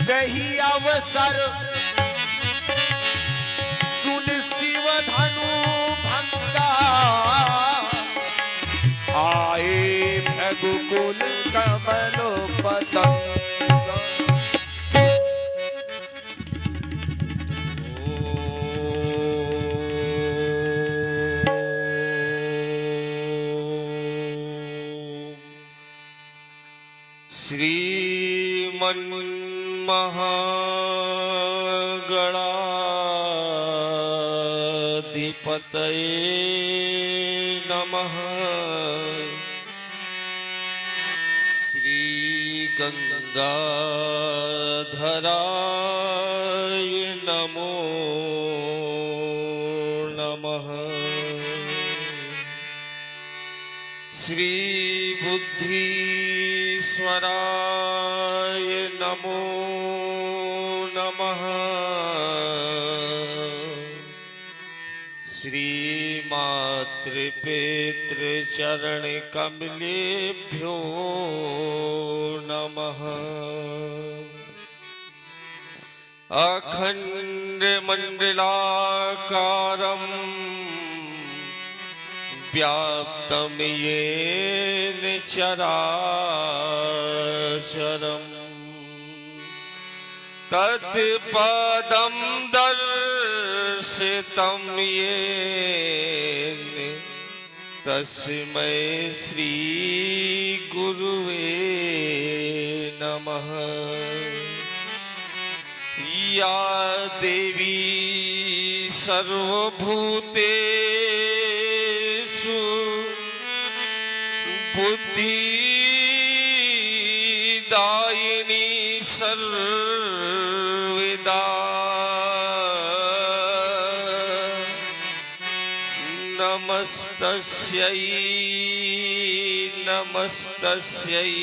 दही अवसर सुन शिव धनु भंगा आए भगुकुल कमलो पतंग। श्रीमन्महागणाधिपतये नमः। श्रीगंगाधराय नमो नमः। श्रीबुद्धीश्वराय नमो नमः। श्रीमातृपितृचरणकमलेभ्यो नमः। अखण्डमण्डलाकारं व्याप्तं येन चराचरम् तत्पदं दर्शितं येन तस्मै श्री गुरुवे नमः। या देवी सर्वभूतेषु बुद्धिदायिनी सर्वदा नमस्तस्यै नमस्तस्यै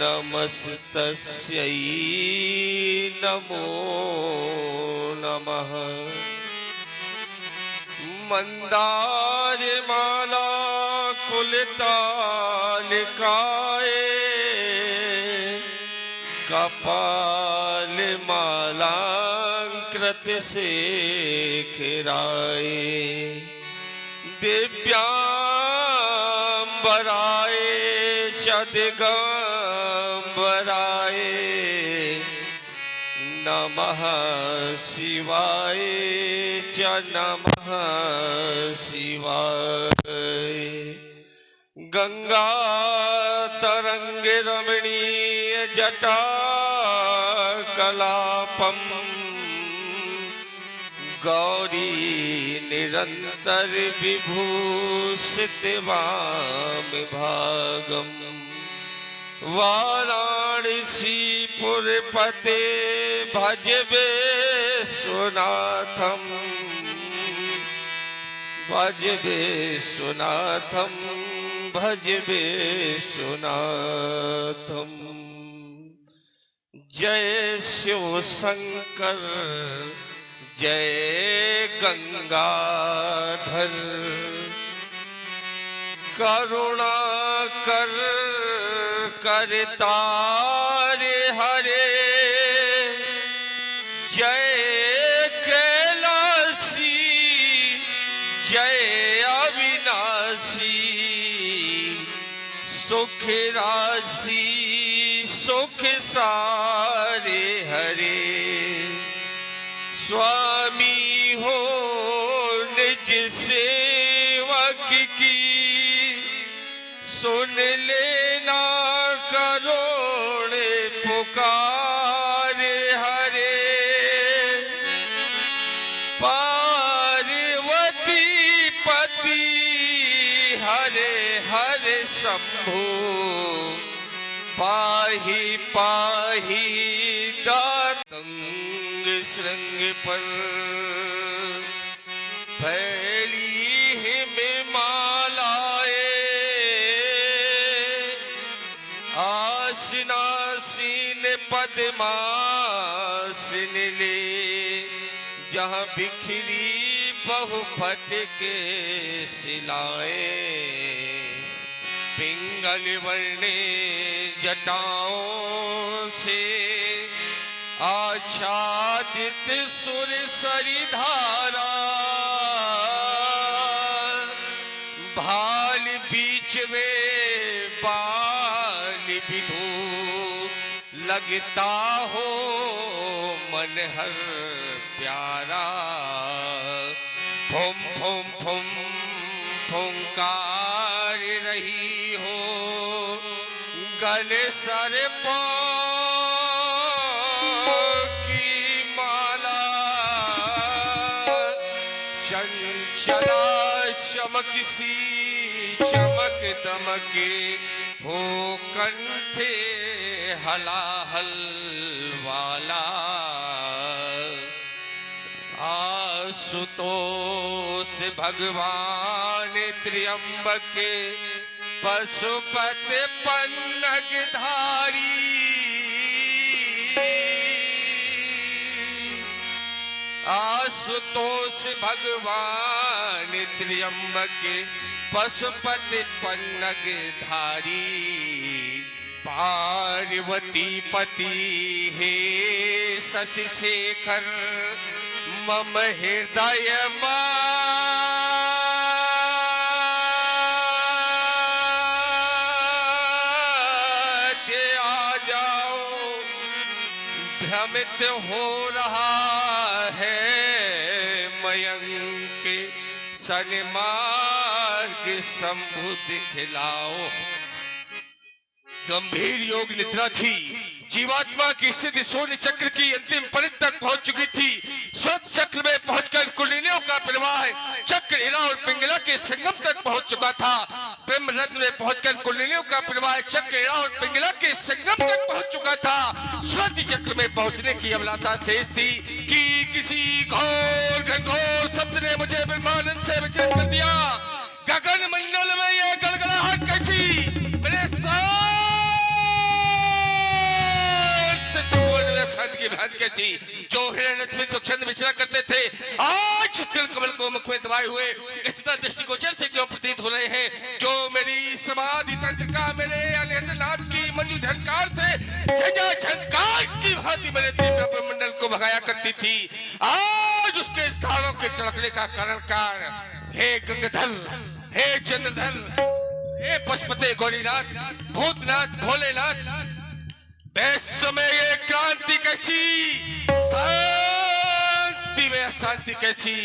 नमस्तस्यै नमो नमः। मंदारमाला कुलतालिकाए कपालमालांकृत शेखराय दिव्यांबराय च दिगंबराय नमः शिवाय च नमः शिवाय। गंगा तरंग रमणीय जटा कलापम गौरी निरंतर विभूषित वाम भागम वाराणसीपुरपते भज विश्वनाथम भज विश्वनाथम भज विश्वनाथम। जय शिव शंकर जय गंगाधर करुणा कर करतारे हरे जय कैलासी जय अविनाशी सुख राशि सुख सारे हरे। स्वामी हो निज सेवक की सुन लेना करोड़ पुकार हरे। पार्वती पति हरे हरे शंभो पाहि पाहि दातंग श्रृंग पर फैली हिममालाए आसनासीन पद्मासन ले जहाँ बिखरी बहुफट के सिलाए पिंगल वर्णे जटाओं से आच्छादित सुर सरिधारा, भाल बीच में बाल विधु, लगता हो मन हर प्यारा। फुम फुम फुम फुंकार रही हो गले सर की माला, चंचला चमक सी चमक दमके हो कंठे हलाहल वाला। आशुतोष भगवान त्र्यंबक पशुपति पन्नग धारी, आशुतोष भगवान त्र्यंबक पशुपति पन्नग धारी। पार्वती पति हे शशि शेखर मम हृदय आ जाओ, भ्रमित हो रहा है मयंक सन्मार्ग शंभु दिखलाओ। गंभीर योग निद्रा थी, जीवात्मा की स्थिति शून्य चक्र की अंतिम परिध तक पहुंच चुकी थी। श्वेत चक्र में पहुंचकर कुंडलियों का प्रवाह चक्र इरा और पिंगला के संगम तक पहुंच चुका था। ब्रह्म रत्न में पहुंचकर कुंडलियों का प्रवाह चक्र इरा और पिंगला के संगम तक पहुंच चुका था। श्वेत चक्र में पहुंचने की अभिलाषा शेष थी कि किसी घोर घनघोर शब्द ने मुझे ब्रह्मानंद से विचलित कर दिया। गगन मंडल में यह गड़गड़ाहट कैसी, मेरे की भांति कैसी, जो हिरण्यनाथ में स्वच्छंद विचरा करते थे, आज तिल कमल को मुख में दबाए हुए इस तरह दृष्टिगोचर से क्यों प्रतीत हो रहे हैं। जो मेरी समाधि तंत्रिका मेरे अनिहतनाथ की मंजू झंकार से झंकार की भांति मेरे तीव्र ब्रह्मंडल को भगाया करती थी, आज उसके तारों के चड़कने का कारण हे गंगाधर, हे चंद्रधर, हे पशुपते गौरीनाथ, भूतनाथ, भोलेनाथ, समय ये क्रांति कैसी, शांति में अशांति कैसी।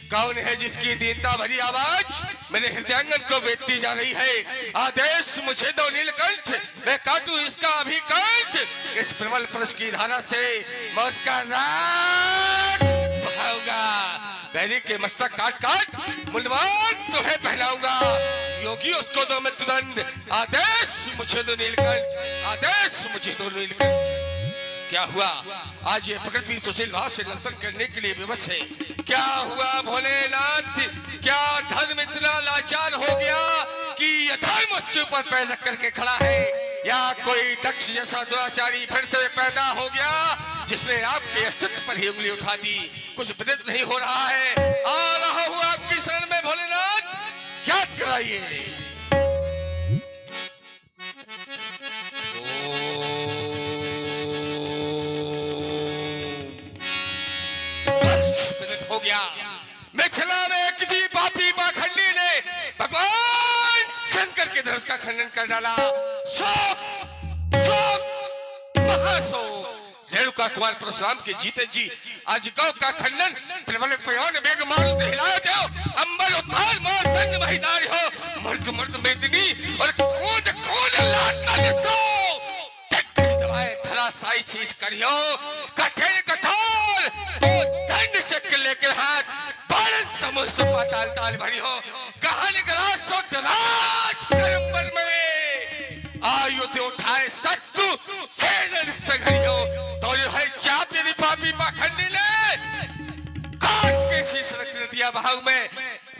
कौन है जिसकी दीनता भरी आवाज मेरे हृदयांगन को बेचती जा रही है। आदेश मुझे दो नीलकंठ, मैं काटूं इसका अभिकंठ। इस प्रबल परश की धारा से मैं उसका राग बहाऊंगा। बैरी के मस्तक काट काट मुंडवान तुम्हें पहनाऊंगा। योगी उसको दो मृत्युदंड, आदेश मुझे दो नीलकंठ, आदेश मुझे दो नीलकंठ। क्या हुआ, आज ये प्रकृति भी सुशील भाव से नर्तन करने के लिए विवश है। क्या हुआ भोलेनाथ, क्या धर्म इतना लाचार हो गया कि अधर्म उसके ऊपर पैर रख करके खड़ा है, या कोई दक्ष जैसा दुराचारी फिर से पैदा हो गया जिसने आपके अस्तित्व पर ही उंगली उठा दी। कुछ विदित नहीं हो रहा है। आ रहा हूं आपकी शरण में भोलेनाथ, क्या कराइए। हो गया मिथिला में किसी पापी पाखंडी ने भगवान शंकर के धनुष का खंडन कर डाला। शोक शोक महाशोक। रेणुका कुमार परशुराम के जीते जी आज गौ का खंडन प्रबल पयोन बेग मारुत हिलाए दो। अंबर उतार मार दंड महिदार हो, मर्द मर्द मेदिनी और कूद कूद लाता सो। दवाए धरा साई शीश करियो, कठिन कठोर तो दंड चक्र लेकर हाथ बालन समूह से पाताल ताल भरी हो। कहां निकला सो दराज करंबर में आयुध उठाए शत्रु सेनन संघरियो। तो है चाप यदि पापी पाखंडी ने कांच के शीश रख दिया बहाव में,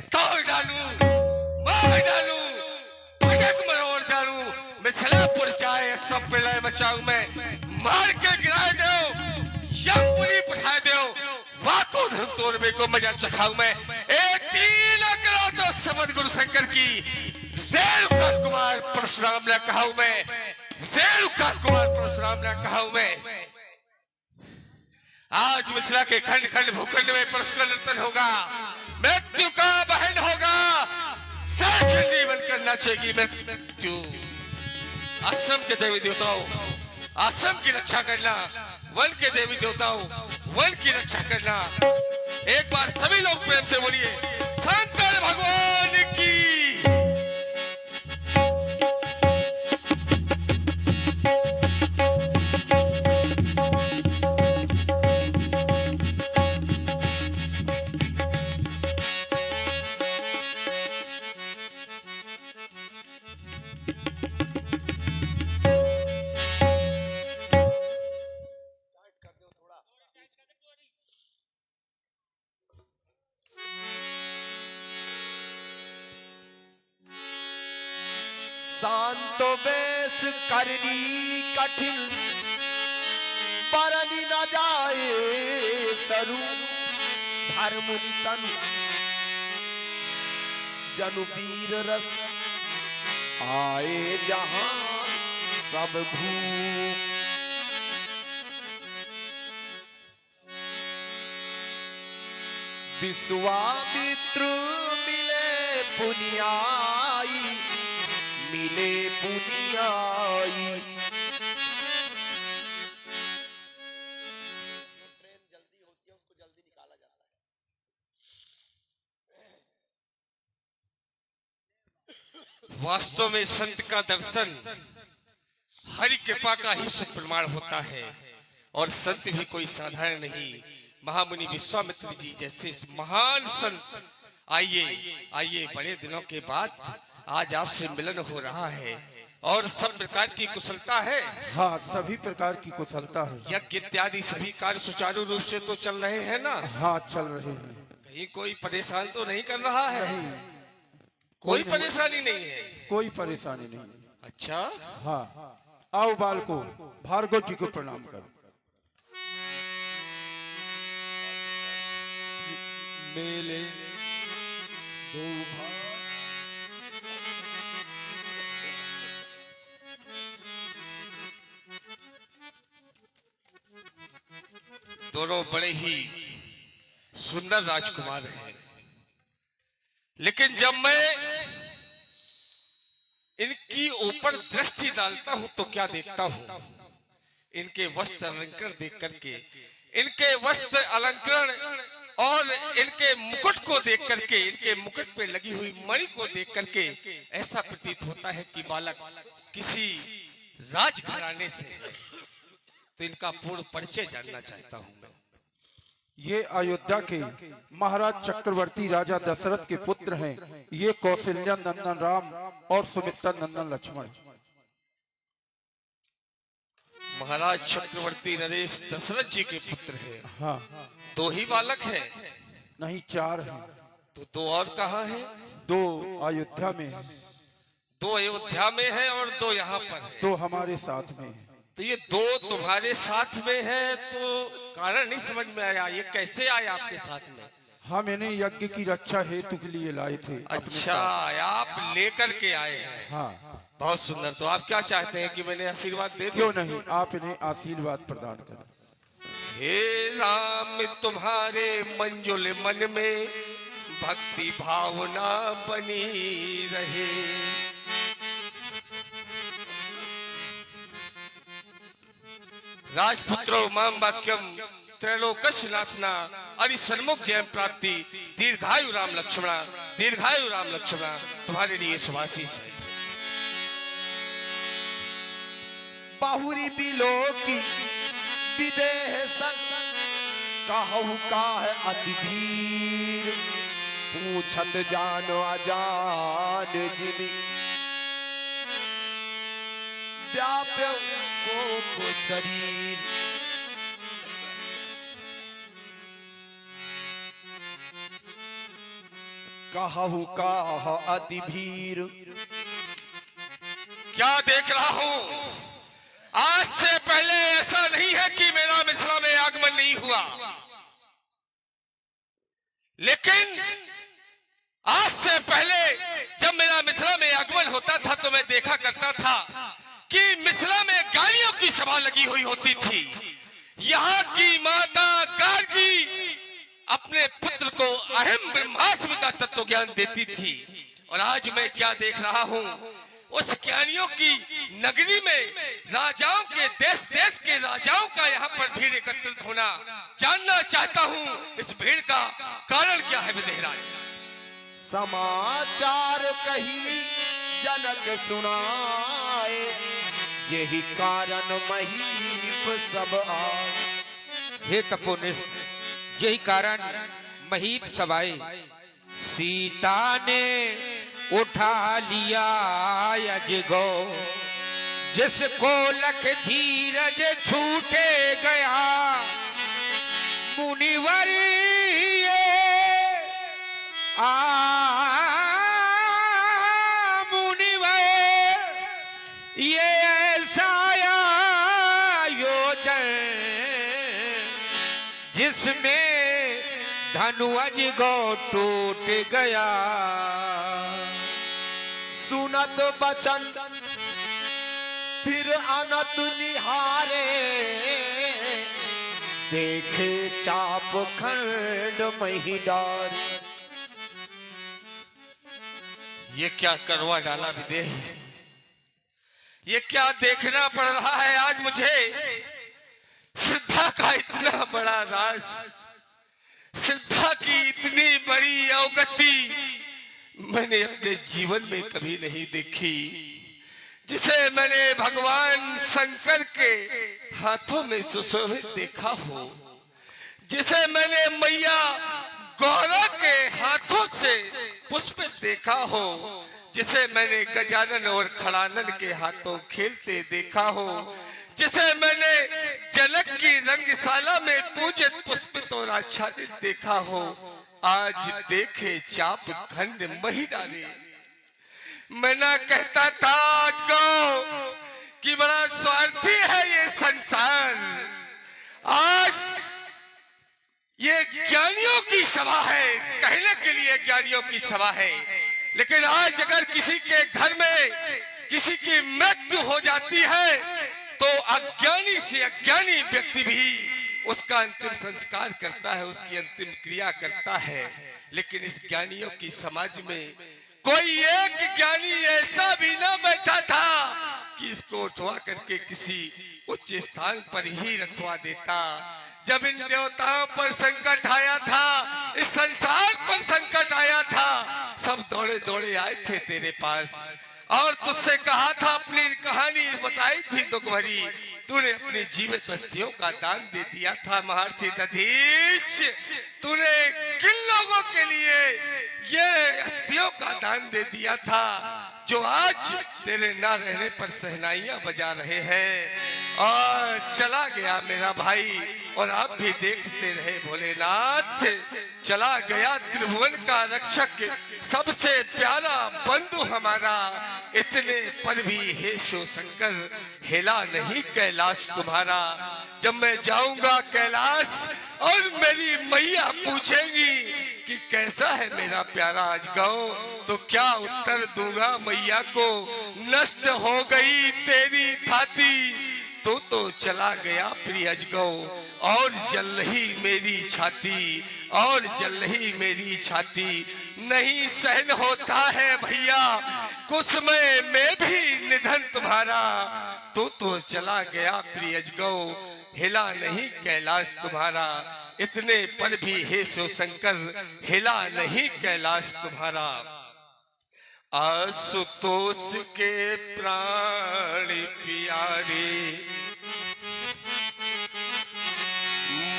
तोड़ डालूं मार डालूं भटक मरोड़ डालूं। मिथिलापुर जाए सब पिलाए बचाऊं मैं, मार के गिरा दो यमुनी पठा दो। वाको धर्म तोड़वे को मजा चखाऊं मैं। एक तीन करो तो समझ गुरु शंकर की। रेणुका कुमार परशुराम ने कहा मैं, रेणुका कुमार परशुराम ने कहा मैं आज मिथिला के खंड खंड भूखंड में परस्पर नर्तन होगा, मृत्यु का बहन होगा, सहचंडी बनकर नाचेगी मृत्यु। आश्रम के देवी देवताओं आश्रम की रक्षा करना, वन के देवी देवताओं वन की रक्षा करना। एक बार सभी लोग प्रेम से बोलिए शंकर भगवान की। शांत बेस करनी कठिन बरनी न जाए सरू, धर्मुनि तनु जनु वीर रस आए जहां सब भूप। विश्वामित्र मिले पुनियाई, मिले पुनियाई। ट्रेन जल्दी होती है उसको जल्दी निकाला जाता है। वास्तव में संत का दर्शन हरि कृपा का ही सुप्रमाण होता है, और संत भी कोई साधारण नहीं। महामुनि विश्वामित्र जी जैसे महान संत, आइए बड़े दिनों के बाद आज आपसे मिलन हो रहा है, और सब प्रकार की कुशलता है। हाँ, सभी प्रकार की कुशलता है। यज्ञ इत्यादि सभी कार्य सुचारू रूप से तो चल रहे हैं ना? हाँ, चल रहे हैं। कहीं कोई परेशान तो नहीं कर रहा है? नहीं, कोई परेशानी नहीं है। कोई परेशानी नहीं। अच्छा, हाँ, आओ बालको, भार्गव जी को प्रणाम करो। मेले दो दोनों बड़े ही सुंदर राजकुमार हैं, लेकिन जब मैं इनकी ऊपर दृष्टि डालता हूं तो क्या देखता हूं? इनके वस्त्र अलंकरण देख करके, इनके वस्त्र अलंकरण और इनके मुकुट को देख करके, इनके मुकुट पे लगी हुई मणि को देख करके ऐसा प्रतीत होता है कि बालक किसी राजघराने से है। तो इनका पूर्ण परिचय जानना चाहता हूं मैं। ये अयोध्या के महाराज चक्रवर्ती राजा दशरथ के पुत्र हैं। ये कौशल्या नंदन राम और सुमित्रा नंदन लक्ष्मण। महाराज चक्रवर्ती नरेश दशरथ जी के पुत्र हैं। हाँ, दो ही बालक हैं? नहीं, 4 हैं। तो दो और कहाँ हैं? 2 अयोध्या में हैं। 2 अयोध्या में हैं और 2 यहाँ पर हैं। 2 हमारे साथ में हैं। तो ये 2 तुम्हारे साथ में है, तो कारण नहीं समझ में आया, ये कैसे आए आपके साथ में? हम इन्हें यज्ञ की रक्षा हेतु के लिए लाए थे। अच्छा, आप लेकर के आए हैं। हाँ, बहुत सुंदर। तो आप क्या चाहते हैं कि मैंने आशीर्वाद दे दूं? क्यों नहीं, आप इन्हें आशीर्वाद प्रदान करें। हे राम, तुम्हारे मंजुल मन में भक्ति भावना बनी रहे। राजपुत्रो माम वाक्यम त्रैलोक्य नाथना अरिसन्मुख जय प्राप्ति। दीर्घायु राम लक्ष्मणा, दीर्घायु राम लक्ष्मणा, तुम्हारे लिए शुभाशीष है। बाहुरी बिलो की विदेह सन, कहु का है अति भीर, पूछत जानो अजान जिमी, व्याप्य को शरीर। कहु का अति भीर। क्या देख रहा हूं? आज से पहले ऐसा नहीं है कि मेरा मिथिला में आगमन नहीं हुआ, लेकिन आज से पहले जब मेरा मिथिला में आगमन होता था तो मैं देखा करता था कि मिथिला में गालियों की सभा लगी हुई होती थी। यहाँ की माता गार्गी अपने पुत्र को अहम ब्रह्मास्म का तत्व ज्ञान देती थी। और आज मैं क्या देख रहा हूँ, उस ज्ञानियों की नगरी में राजाओं के देश देश के राजाओं का यहाँ पर भीड़ एकत्रित होना, जानना चाहता हूँ इस भीड़ का कारण क्या है विदेहराज। समाचार कही जनक सुनाए, यही कारण महीप सब आए। हे तपोनिष्ठ, यही कारण महीप सब आए। सीता ने उठा लिया अजगो, जिसको लख धीरज छूटे गया। मुनिवर मुनिवर ये ऐसा आयोजन, जिसमें धनुज गो टूट गया। सुनत बचन फिर अनत निहारे, देखे चाप खंड मही डारे। ये क्या करवा डाला विदेह, ये क्या देखना पड़ रहा है आज मुझे। श्रद्धा का इतना बड़ा राज, श्रद्धा की इतनी बड़ी अवगति मैंने अपने जीवन में कभी नहीं देखी, जिसे मैंने भगवान शंकर के हाथों में सुशोभित देखा हो, जिसे मैंने मैया गौरा के हाथों से पुष्पित देखा हो, जिसे मैंने गजानन और खड़ानन के हाथों खेलते देखा हो, जिसे मैंने जनक की रंगशाला में पूजित पुष्पित और आच्छादित देखा हो, आज देखे चाप खंड मही डाले। मैं ना कहता था आज को कि बड़ा स्वार्थी है ये संसार। आज ये ज्ञानियों की सभा है, कहने के लिए ज्ञानियों की सभा है, लेकिन आज अगर किसी के घर में किसी की मृत्यु हो जाती है तो अज्ञानी से अज्ञानी व्यक्ति भी उसका अंतिम संस्कार करता है, उसकी अंतिम क्रिया करता है। लेकिन इस ज्ञानियों की समाज में कोई एक ज्ञानी ऐसा भी ना बैठा था कि इसको उठवा करके किसी उच्च स्थान पर ही रखवा देता। जब इन देवताओं पर संकट आया था, इस संसार पर संकट आया था, सब दौड़े दौड़े आए थे तेरे पास और तुझसे कहा था, अपनी कहानी बताई थी दुख भरी। तूने अपनी जीवित अस्थियों का दान दे दिया था महर्षि दधीच। तूने किन लोगों के लिए ये अस्थियों का दान दे दिया था जो आज तेरे ना रहने पर सहनाइयां बजा रहे हैं। और चला गया मेरा भाई, और आप भी देखते रहे भोलेनाथ। चला गया त्रिभुवन का रक्षक, सबसे प्यारा बंधु हमारा। इतने पर भी हे शिव शंकर हिला नहीं कैलाश तुम्हारा। जब मैं जाऊंगा कैलाश और मेरी मैया पूछेंगी कि कैसा है मेरा प्यारा अजगौ, तो क्या उत्तर दूंगा मैया को? नष्ट हो गई तेरी थाती, तो चला गया प्रिय अजगौ, और जल रही मेरी छाती, और जल रही मेरी छाती। नहीं सहन होता है भैया कुछ में भी निधन तुम्हारा। तो चला गया प्रिय अजगौ, हिला नहीं कैलाश तुम्हारा। इतने पर भी हे शिव शंकर हिला नहीं कैलाश तुम्हारा। आशुतोष के प्राण प्यारे,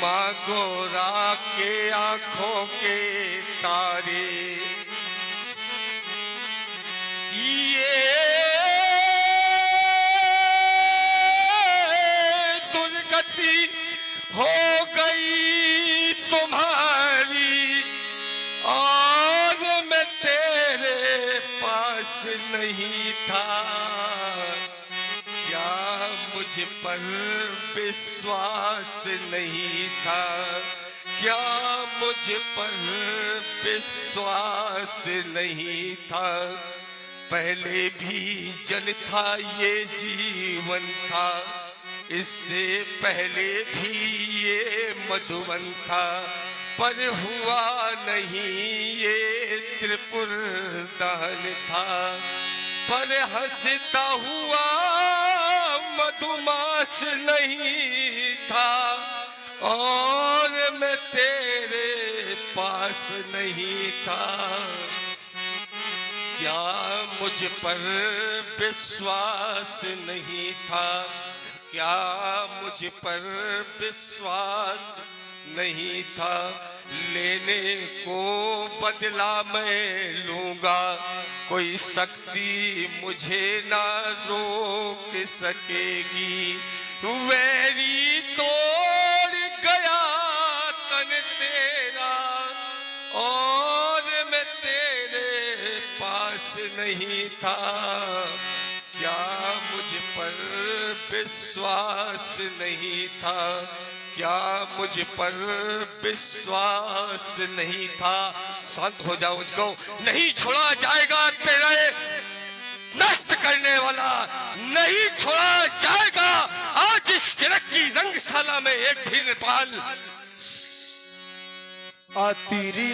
माँ गौरा के आंखों के तारे, ये दुर्गति हो गई तुम्हारी, और मैं तेरे पास नहीं था। क्या मुझ पर विश्वास नहीं था? क्या मुझ पर विश्वास नहीं था? पहले भी जन था ये जीवन था, इससे पहले भी ये मधुवन था, पर हुआ नहीं ये त्रिपुर दहन था। पर हंसता हुआ मधुमास नहीं था, और मैं तेरे पास नहीं था। क्या मुझ पर विश्वास नहीं था, क्या मुझ पर विश्वास नहीं था। लेने को बदला मैं लूंगा, कोई शक्ति मुझे ना रोक सकेगी। वैरी तोड़ गया तन तेरा, और मैं तेरे पास नहीं था। क्या मुझ पर विश्वास नहीं था, क्या मुझ पर विश्वास नहीं था। शांत हो जाओ, मुझको नहीं छोड़ा जाएगा, तेरे नष्ट करने वाला नहीं छोड़ा जाएगा। आज इस चिरक की रंगशाला में एक भी नेपाल तेरी